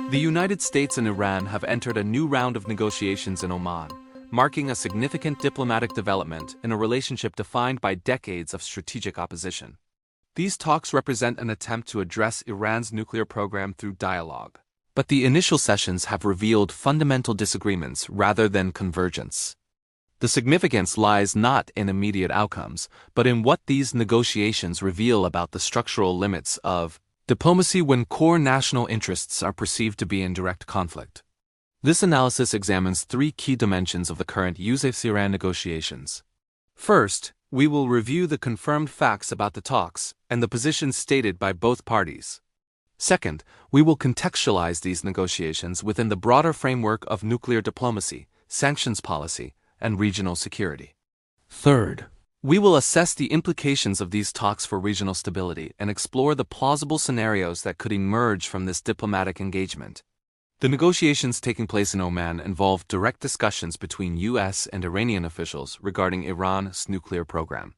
The United States and Iran have entered a new round of negotiations in Oman, marking a significant diplomatic development in a relationship defined by decades of strategic opposition. These talks represent an attempt to address Iran's nuclear program through dialogue. But the initial sessions have revealed fundamental disagreements rather than convergence. The significance lies not in immediate outcomes, but in what these negotiations reveal about the structural limits of diplomacy when core national interests are perceived to be in direct conflict. This analysis examines three key dimensions of the current US-Iran negotiations. First, we will review the confirmed facts about the talks and the positions stated by both parties. Second, we will contextualize these negotiations within the broader framework of nuclear diplomacy, sanctions policy, and regional security. Third, we will assess the implications of these talks for regional stability and explore the plausible scenarios that could emerge from this diplomatic engagement. The negotiations taking place in Oman involve direct discussions between US and Iranian officials regarding Iran's nuclear program.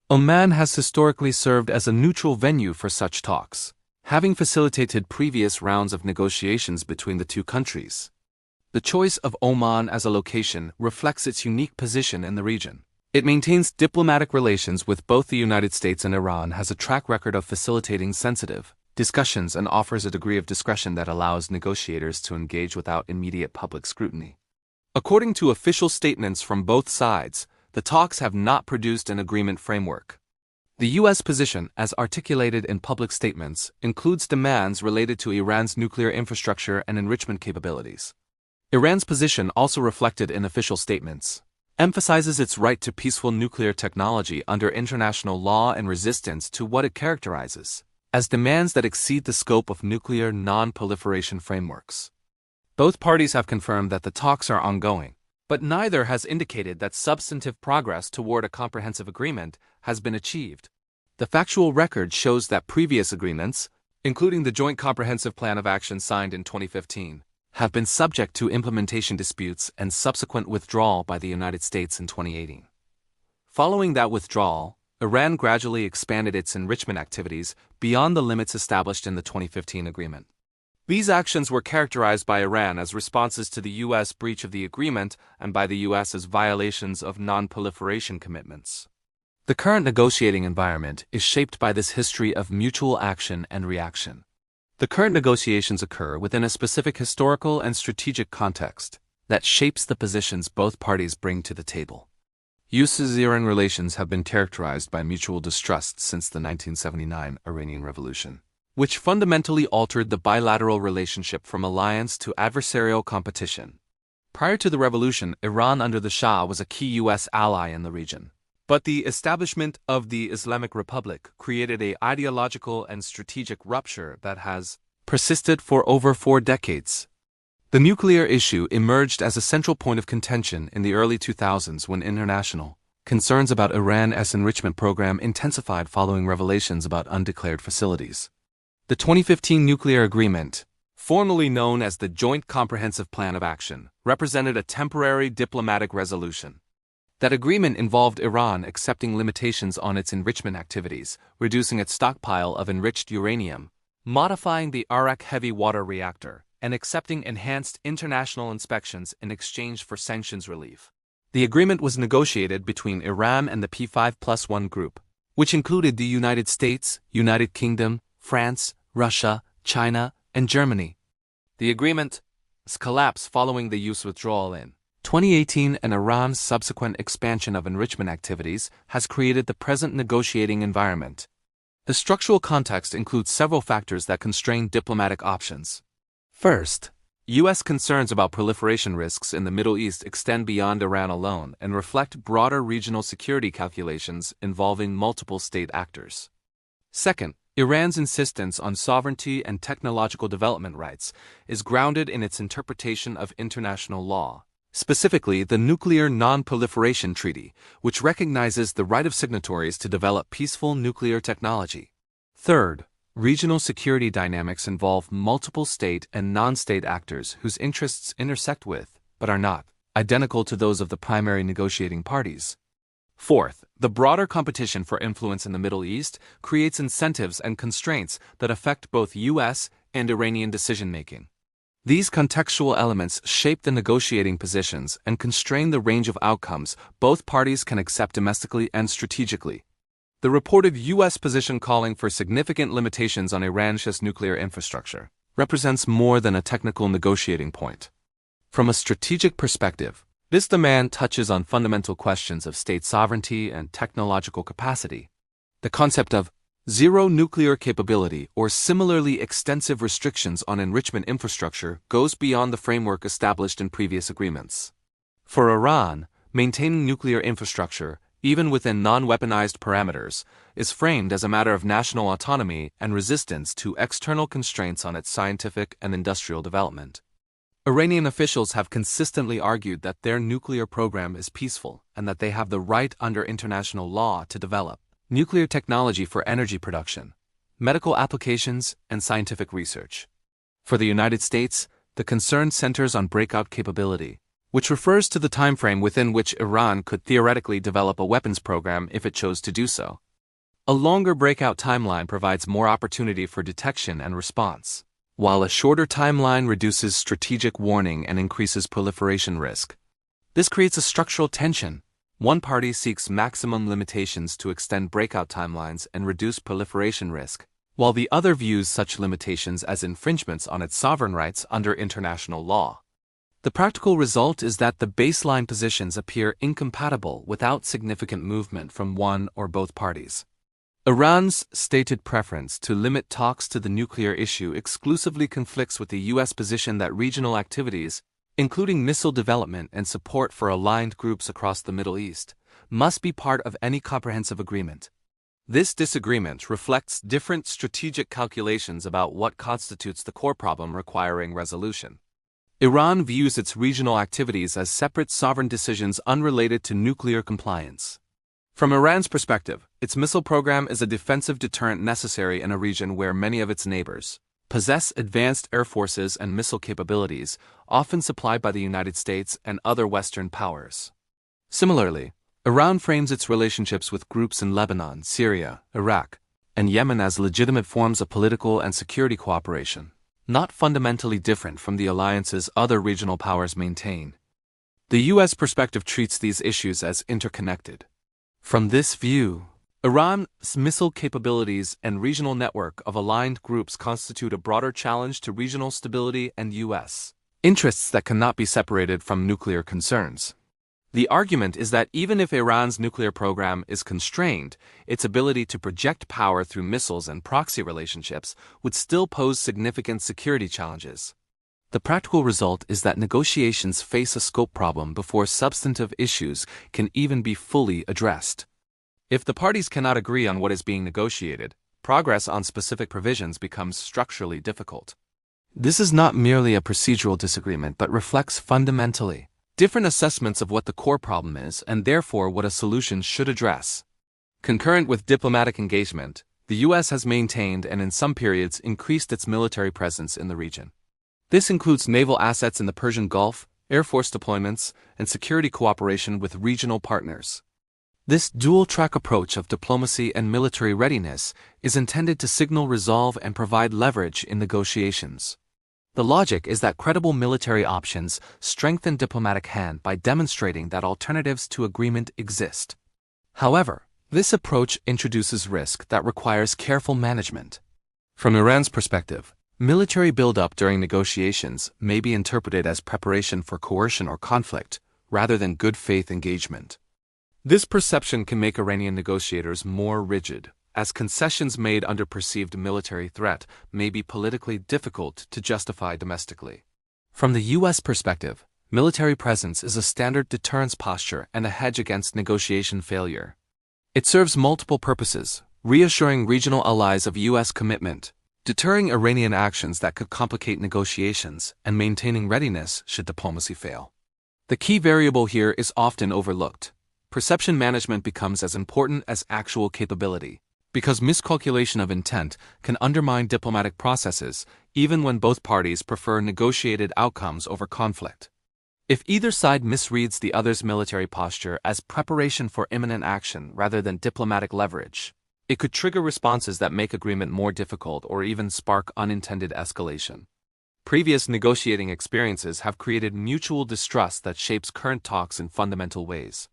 Oman has historically served as a neutral venue for such talks, having facilitated previous rounds of negotiations between the two countries. The choice of Oman as a location reflects its unique position in the region. It maintains diplomatic relations with both the United States and Iran, has a track record of facilitating sensitive discussions, and offers a degree of discretion that allows negotiators to engage without immediate public scrutiny. According to official statements from both sides, the talks have not produced an agreement framework. The U.S. position, as articulated in public statements, includes demands related to Iran's nuclear infrastructure and enrichment capabilities. Iran's position, also reflected in official statements, emphasizes its right to peaceful nuclear technology under international law and resistance to what it characterizes as demands that exceed the scope of nuclear non-proliferation frameworks. Both parties have confirmed that the talks are ongoing, but neither has indicated that substantive progress toward a comprehensive agreement has been achieved. The factual record shows that previous agreements, including the Joint Comprehensive Plan of Action signed in 2015, have been subject to implementation disputes and subsequent withdrawal by the United States in 2018. Following that withdrawal, Iran gradually expanded its enrichment activities beyond the limits established in the 2015 agreement. These actions were characterized by Iran as responses to the U.S. breach of the agreement and by the U.S. as violations of non-proliferation commitments. The current negotiating environment is shaped by this history of mutual action and reaction. The current negotiations occur within a specific historical and strategic context that shapes the positions both parties bring to the table. US-Iran relations have been characterized by mutual distrust since the 1979 Iranian Revolution, which fundamentally altered the bilateral relationship from alliance to adversarial competition. Prior to the revolution, Iran under the Shah was a key U.S. ally in the region. But the establishment of the Islamic Republic created an ideological and strategic rupture that has persisted for over 4 decades. The nuclear issue emerged as a central point of contention in the early 2000s when international concerns about Iran's enrichment program intensified following revelations about undeclared facilities. The 2015 nuclear agreement, formerly known as the Joint Comprehensive Plan of Action, represented a temporary diplomatic resolution. That agreement involved Iran accepting limitations on its enrichment activities, reducing its stockpile of enriched uranium, modifying the Arak heavy water reactor, and accepting enhanced international inspections in exchange for sanctions relief. The agreement was negotiated between Iran and the P5+1 group, which included the United States, United Kingdom, France, Russia, China, and Germany. The agreement's collapse following the US withdrawal in 2018 and Iran's subsequent expansion of enrichment activities has created the present negotiating environment. The structural context includes several factors that constrain diplomatic options. First, U.S. concerns about proliferation risks in the Middle East extend beyond Iran alone and reflect broader regional security calculations involving multiple state actors. Second, Iran's insistence on sovereignty and technological development rights is grounded in its interpretation of international law, specifically the Nuclear Non-Proliferation Treaty, which recognizes the right of signatories to develop peaceful nuclear technology. Third, regional security dynamics involve multiple state and non-state actors whose interests intersect with, but are not, identical to those of the primary negotiating parties. Fourth, the broader competition for influence in the Middle East creates incentives and constraints that affect both U.S. and Iranian decision-making. These contextual elements shape the negotiating positions and constrain the range of outcomes both parties can accept domestically and strategically. The reported U.S. position calling for significant limitations on Iran's nuclear infrastructure represents more than a technical negotiating point. From a strategic perspective, this demand touches on fundamental questions of state sovereignty and technological capacity. The concept of zero nuclear capability or similarly extensive restrictions on enrichment infrastructure goes beyond the framework established in previous agreements. For Iran, maintaining nuclear infrastructure, even within non-weaponized parameters, is framed as a matter of national autonomy and resistance to external constraints on its scientific and industrial development. Iranian officials have consistently argued that their nuclear program is peaceful and that they have the right under international law to develop nuclear technology for energy production, medical applications, and scientific research. For the United States, the concern centers on breakout capability, which refers to the timeframe within which Iran could theoretically develop a weapons program if it chose to do so. A longer breakout timeline provides more opportunity for detection and response, while a shorter timeline reduces strategic warning and increases proliferation risk. This creates a structural tension. One party seeks maximum limitations to extend breakout timelines and reduce proliferation risk, while the other views such limitations as infringements on its sovereign rights under international law. The practical result is that the baseline positions appear incompatible without significant movement from one or both parties. Iran's stated preference to limit talks to the nuclear issue exclusively conflicts with the U.S. position that regional activities, including missile development and support for aligned groups across the Middle East, must be part of any comprehensive agreement. This disagreement reflects different strategic calculations about what constitutes the core problem requiring resolution. Iran views its regional activities as separate sovereign decisions unrelated to nuclear compliance. From Iran's perspective, its missile program is a defensive deterrent necessary in a region where many of its neighbors possess advanced air forces and missile capabilities, often supplied by the United States and other Western powers. Similarly, Iran frames its relationships with groups in Lebanon, Syria, Iraq, and Yemen as legitimate forms of political and security cooperation, not fundamentally different from the alliances other regional powers maintain. The U.S. perspective treats these issues as interconnected. From this view, Iran's missile capabilities and regional network of aligned groups constitute a broader challenge to regional stability and U.S. interests that cannot be separated from nuclear concerns. The argument is that even if Iran's nuclear program is constrained, its ability to project power through missiles and proxy relationships would still pose significant security challenges. The practical result is that negotiations face a scope problem before substantive issues can even be fully addressed. If the parties cannot agree on what is being negotiated, progress on specific provisions becomes structurally difficult. This is not merely a procedural disagreement but reflects fundamentally different assessments of what the core problem is and therefore what a solution should address. Concurrent with diplomatic engagement, the U.S. has maintained and in some periods increased its military presence in the region. This includes naval assets in the Persian Gulf, air force deployments, and security cooperation with regional partners. This dual-track approach of diplomacy and military readiness is intended to signal resolve and provide leverage in negotiations. The logic is that credible military options strengthen diplomatic hand by demonstrating that alternatives to agreement exist. However, this approach introduces risk that requires careful management. From Iran's perspective, military buildup during negotiations may be interpreted as preparation for coercion or conflict, rather than good faith engagement. This perception can make Iranian negotiators more rigid, as concessions made under perceived military threat may be politically difficult to justify domestically. From the U.S. perspective, military presence is a standard deterrence posture and a hedge against negotiation failure. It serves multiple purposes, reassuring regional allies of U.S. commitment, deterring Iranian actions that could complicate negotiations, and maintaining readiness should diplomacy fail. The key variable here is often overlooked. Perception management becomes as important as actual capability, because miscalculation of intent can undermine diplomatic processes even when both parties prefer negotiated outcomes over conflict. If either side misreads the other's military posture as preparation for imminent action rather than diplomatic leverage, it could trigger responses that make agreement more difficult or even spark unintended escalation. Previous negotiating experiences have created mutual distrust that shapes current talks in fundamental ways.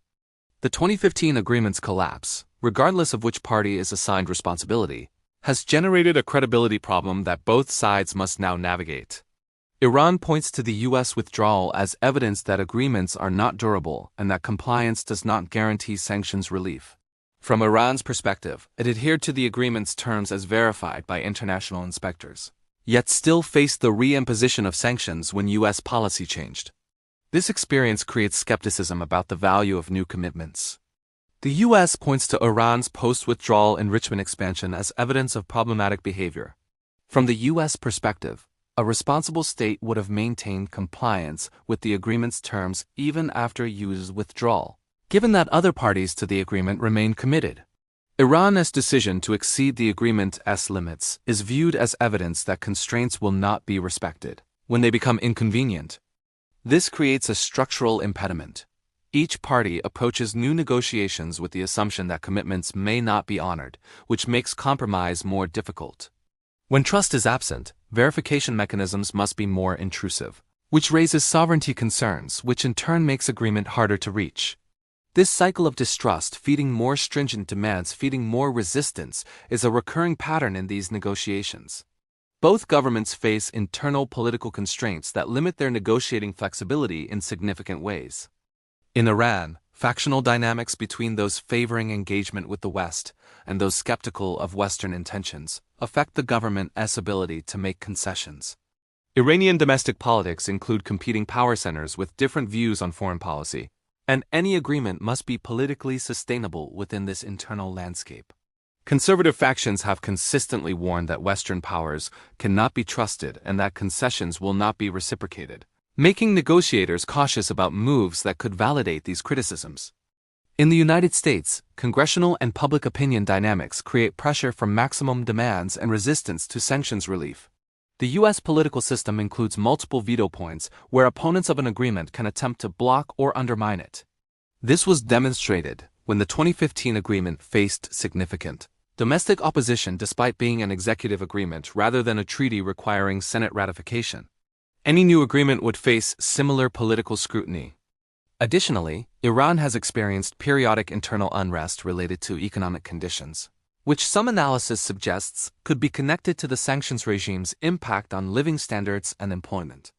The 2015 agreement's collapse, regardless of which party is assigned responsibility, has generated a credibility problem that both sides must now navigate. Iran points to the U.S. withdrawal as evidence that agreements are not durable and that compliance does not guarantee sanctions relief. From Iran's perspective, it adhered to the agreement's terms as verified by international inspectors, yet still faced the re-imposition of sanctions when U.S. policy changed. This experience creates skepticism about the value of new commitments. The U.S. points to Iran's post-withdrawal enrichment expansion as evidence of problematic behavior. From the U.S. perspective, a responsible state would have maintained compliance with the agreement's terms even after U.S. withdrawal, given that other parties to the agreement remain committed. Iran's decision to exceed the agreement's limits is viewed as evidence that constraints will not be respected when they become inconvenient. This creates a structural impediment. Each party approaches new negotiations with the assumption that commitments may not be honored, which makes compromise more difficult. When trust is absent, verification mechanisms must be more intrusive, which raises sovereignty concerns, which in turn makes agreement harder to reach. This cycle of distrust feeding more stringent demands, feeding more resistance, is a recurring pattern in these negotiations. Both governments face internal political constraints that limit their negotiating flexibility in significant ways. In Iran, factional dynamics between those favoring engagement with the West and those skeptical of Western intentions affect the government's ability to make concessions. Iranian domestic politics include competing power centers with different views on foreign policy, and any agreement must be politically sustainable within this internal landscape. Conservative factions have consistently warned that Western powers cannot be trusted and that concessions will not be reciprocated, making negotiators cautious about moves that could validate these criticisms. In the United States, congressional and public opinion dynamics create pressure for maximum demands and resistance to sanctions relief. The U.S. political system includes multiple veto points where opponents of an agreement can attempt to block or undermine it. This was demonstrated when the 2015 agreement faced significant domestic opposition despite being an executive agreement rather than a treaty requiring Senate ratification. Any new agreement would face similar political scrutiny. Additionally, Iran has experienced periodic internal unrest related to economic conditions, which some analysis suggests could be connected to the sanctions regime's impact on living standards and employment.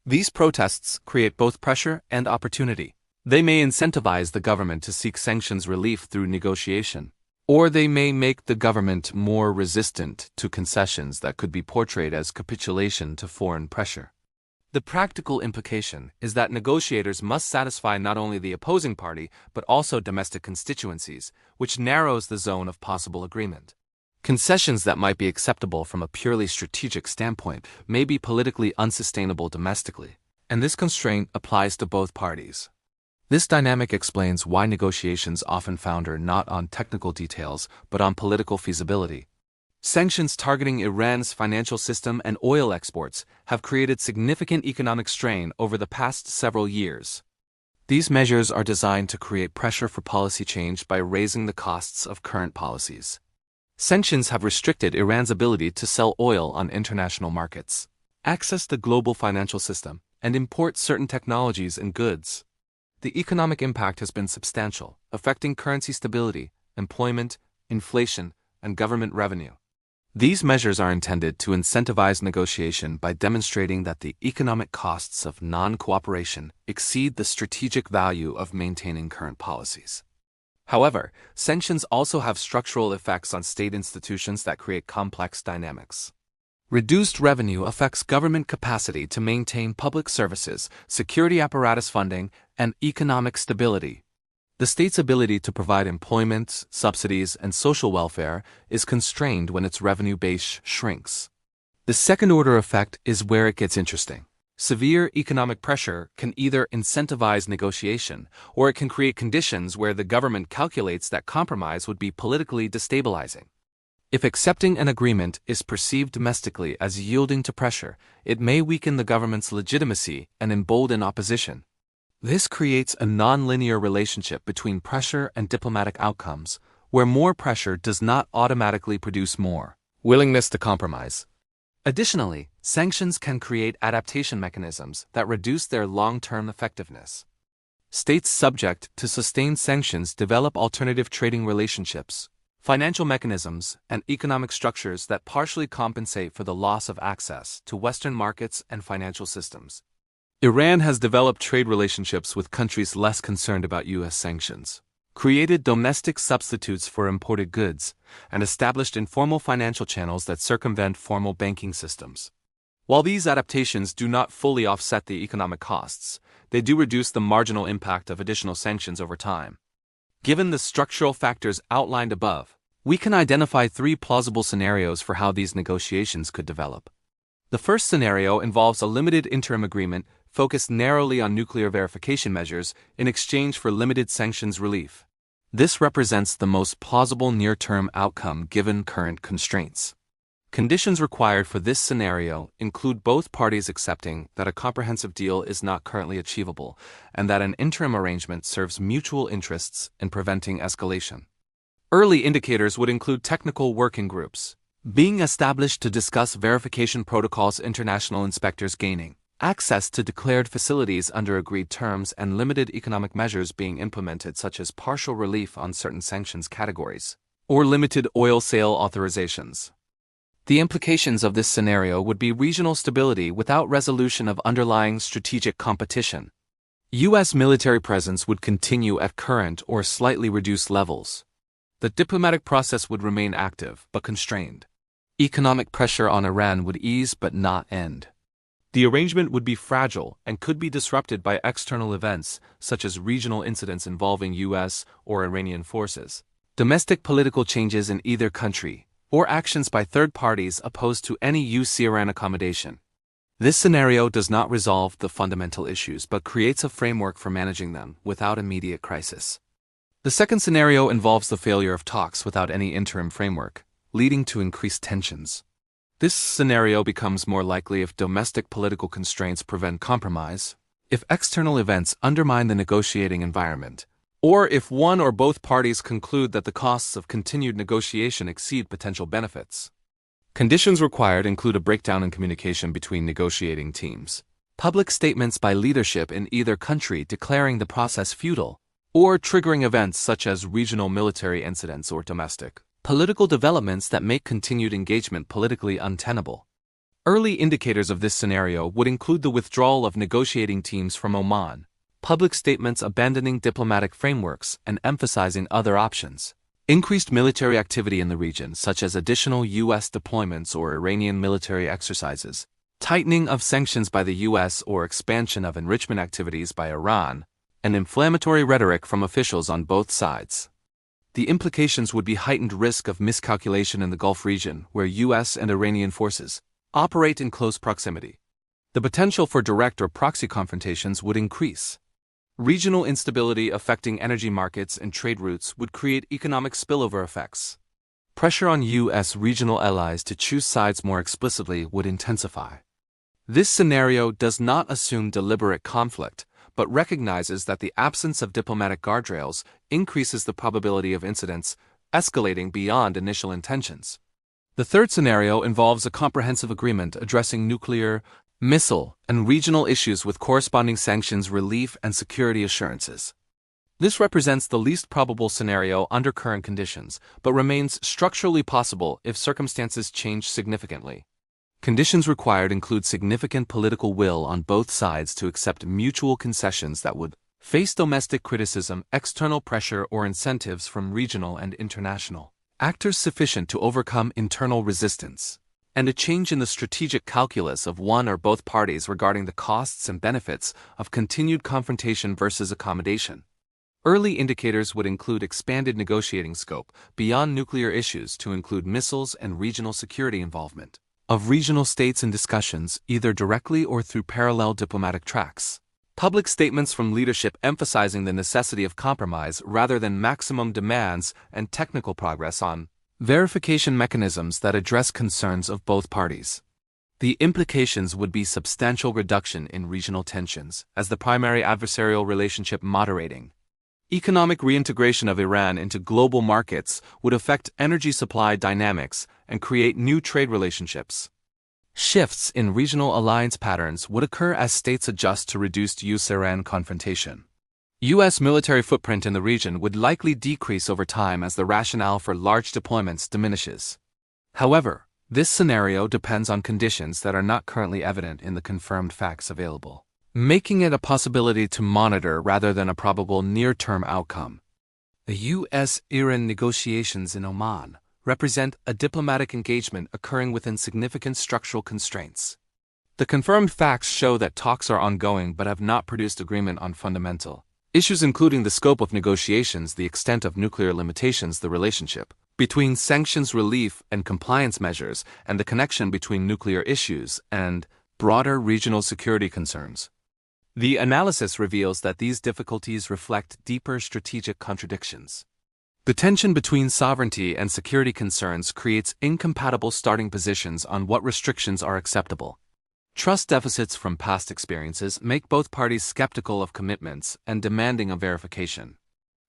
These protests create both pressure and opportunity. They may incentivize the government to seek sanctions relief through negotiation, or they may make the government more resistant to concessions that could be portrayed as capitulation to foreign pressure. The practical implication is that negotiators must satisfy not only the opposing party but also domestic constituencies, which narrows the zone of possible agreement. Concessions that might be acceptable from a purely strategic standpoint may be politically unsustainable domestically, and this constraint applies to both parties. This dynamic explains why negotiations often founder not on technical details but on political feasibility. Sanctions targeting Iran's financial system and oil exports have created significant economic strain over the past several years. These measures are designed to create pressure for policy change by raising the costs of current policies. Sanctions have restricted Iran's ability to sell oil on international markets, access the global financial system, and import certain technologies and goods. The economic impact has been substantial, affecting currency stability, employment, inflation, and government revenue. These measures are intended to incentivize negotiation by demonstrating that the economic costs of non-cooperation exceed the strategic value of maintaining current policies. However, sanctions also have structural effects on state institutions that create complex dynamics. Reduced revenue affects government capacity to maintain public services, security apparatus funding, and economic stability. The state's ability to provide employment, subsidies, and social welfare is constrained when its revenue base shrinks. The second-order effect is where it gets interesting. Severe economic pressure can either incentivize negotiation, or it can create conditions where the government calculates that compromise would be politically destabilizing. If accepting an agreement is perceived domestically as yielding to pressure, it may weaken the government's legitimacy and embolden opposition. This creates a non-linear relationship between pressure and diplomatic outcomes, where more pressure does not automatically produce more willingness to compromise. Additionally, sanctions can create adaptation mechanisms that reduce their long-term effectiveness. States subject to sustained sanctions develop alternative trading relationships, financial mechanisms, and economic structures that partially compensate for the loss of access to Western markets and financial systems. Iran has developed trade relationships with countries less concerned about U.S. sanctions, created domestic substitutes for imported goods, and established informal financial channels that circumvent formal banking systems. While these adaptations do not fully offset the economic costs, they do reduce the marginal impact of additional sanctions over time. Given the structural factors outlined above, we can identify three plausible scenarios for how these negotiations could develop. The first scenario involves a limited interim agreement focused narrowly on nuclear verification measures in exchange for limited sanctions relief. This represents the most plausible near-term outcome given current constraints. Conditions required for this scenario include both parties accepting that a comprehensive deal is not currently achievable and that an interim arrangement serves mutual interests in preventing escalation. Early indicators would include technical working groups being established to discuss verification protocols, international inspectors gaining access to declared facilities under agreed terms, and limited economic measures being implemented such as partial relief on certain sanctions categories or limited oil sale authorizations. The implications of this scenario would be regional stability without resolution of underlying strategic competition. U.S. military presence would continue at current or slightly reduced levels. The diplomatic process would remain active but constrained. Economic pressure on Iran would ease but not end. The arrangement would be fragile and could be disrupted by external events such as regional incidents involving U.S. or Iranian forces, domestic political changes in either country, or actions by third parties opposed to any U.S.-Iran accommodation. This scenario does not resolve the fundamental issues but creates a framework for managing them without immediate crisis. The second scenario involves the failure of talks without any interim framework, leading to increased tensions. This scenario becomes more likely if domestic political constraints prevent compromise, if external events undermine the negotiating environment, or if one or both parties conclude that the costs of continued negotiation exceed potential benefits. Conditions required include a breakdown in communication between negotiating teams, public statements by leadership in either country declaring the process futile, or triggering events such as regional military incidents or domestic political developments that make continued engagement politically untenable. Early indicators of this scenario would include the withdrawal of negotiating teams from Oman, public statements abandoning diplomatic frameworks and emphasizing other options, increased military activity in the region such as additional U.S. deployments or Iranian military exercises, tightening of sanctions by the U.S. or expansion of enrichment activities by Iran, and inflammatory rhetoric from officials on both sides. The implications would be heightened risk of miscalculation in the Gulf region where U.S. and Iranian forces operate in close proximity. The potential for direct or proxy confrontations would increase. Regional instability affecting energy markets and trade routes would create economic spillover effects. Pressure on U.S. regional allies to choose sides more explicitly would intensify. This scenario does not assume deliberate conflict, but recognizes that the absence of diplomatic guardrails increases the probability of incidents escalating beyond initial intentions. The third scenario involves a comprehensive agreement addressing nuclear, missile, and regional issues with corresponding sanctions relief and security assurances. This represents the least probable scenario under current conditions, but remains structurally possible if circumstances change significantly. Conditions required include significant political will on both sides to accept mutual concessions that would face domestic criticism, external pressure, or incentives from regional and international actors sufficient to overcome internal resistance, and a change in the strategic calculus of one or both parties regarding the costs and benefits of continued confrontation versus accommodation. Early indicators would include expanded negotiating scope beyond nuclear issues to include missiles and regional security involvement of regional states in discussions, either directly or through parallel diplomatic tracks. Public statements from leadership emphasizing the necessity of compromise rather than maximum demands, and technical progress on verification mechanisms that address concerns of both parties. The implications would be substantial reduction in regional tensions, as the primary adversarial relationship moderating. Economic reintegration of Iran into global markets would affect energy supply dynamics and create new trade relationships. Shifts in regional alliance patterns would occur as states adjust to reduced US-Iran confrontation. U.S. military footprint in the region would likely decrease over time as the rationale for large deployments diminishes. However, this scenario depends on conditions that are not currently evident in the confirmed facts available, making it a possibility to monitor rather than a probable near-term outcome. The U.S.-Iran negotiations in Oman represent a diplomatic engagement occurring within significant structural constraints. The confirmed facts show that talks are ongoing but have not produced agreement on fundamental issues, including the scope of negotiations, the extent of nuclear limitations, the relationship between sanctions relief and compliance measures, and the connection between nuclear issues and broader regional security concerns. The analysis reveals that these difficulties reflect deeper strategic contradictions. The tension between sovereignty and security concerns creates incompatible starting positions on what restrictions are acceptable. Trust deficits from past experiences make both parties skeptical of commitments and demanding of verification.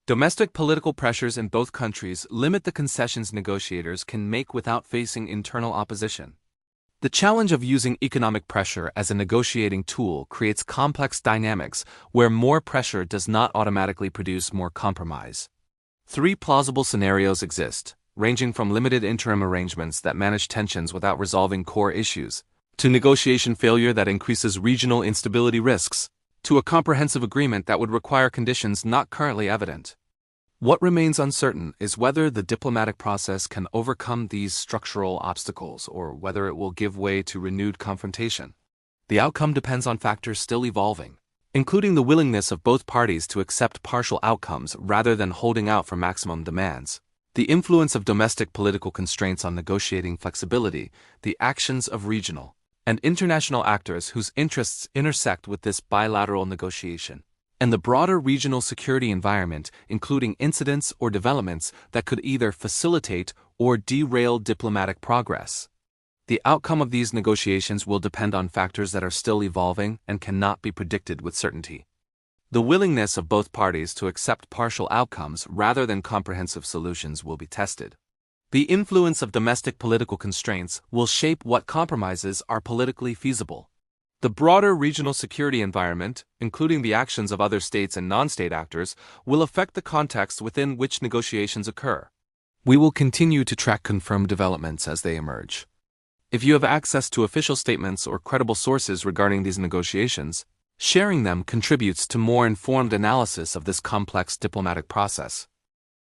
Domestic political pressures in both countries limit the concessions negotiators can make without facing internal opposition. The challenge of using economic pressure as a negotiating tool creates complex dynamics where more pressure does not automatically produce more compromise. Three plausible scenarios exist, ranging from limited interim arrangements that manage tensions without resolving core issues, to negotiation failure that increases regional instability risks, to a comprehensive agreement that would require conditions not currently evident. What remains uncertain is whether the diplomatic process can overcome these structural obstacles or whether it will give way to renewed confrontation. The outcome depends on factors still evolving, including the willingness of both parties to accept partial outcomes rather than holding out for maximum demands, the influence of domestic political constraints on negotiating flexibility, the actions of regional and international actors whose interests intersect with this bilateral negotiation, and the broader regional security environment, including incidents or developments that could either facilitate or derail diplomatic progress. The outcome of these negotiations will depend on factors that are still evolving and cannot be predicted with certainty. The willingness of both parties to accept partial outcomes rather than comprehensive solutions will be tested. The influence of domestic political constraints will shape what compromises are politically feasible. The broader regional security environment, including the actions of other states and non-state actors, will affect the context within which negotiations occur. We will continue to track confirmed developments as they emerge. If you have access to official statements or credible sources regarding these negotiations, sharing them contributes to more informed analysis of this complex diplomatic process.